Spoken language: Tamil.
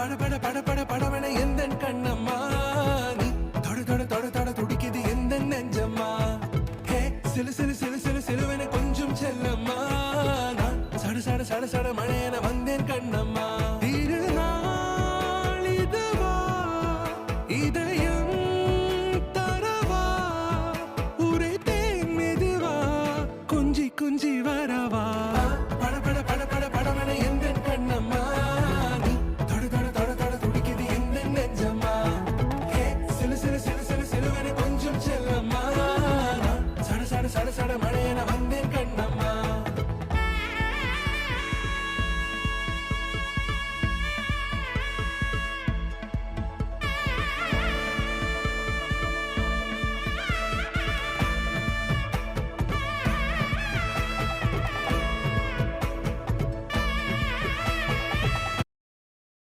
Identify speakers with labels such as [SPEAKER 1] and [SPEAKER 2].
[SPEAKER 1] பட பட பட படவன எந்த கண்ணம்மா நீ தொட தொட தொட தொட துடிக்குது எந்த நெஞ்சம்மா ஹே சிலு சிலு சிலு சிலு சிலுவன கொஞ்சம் செல்லம்மா நான் சட சட சட சட மழையன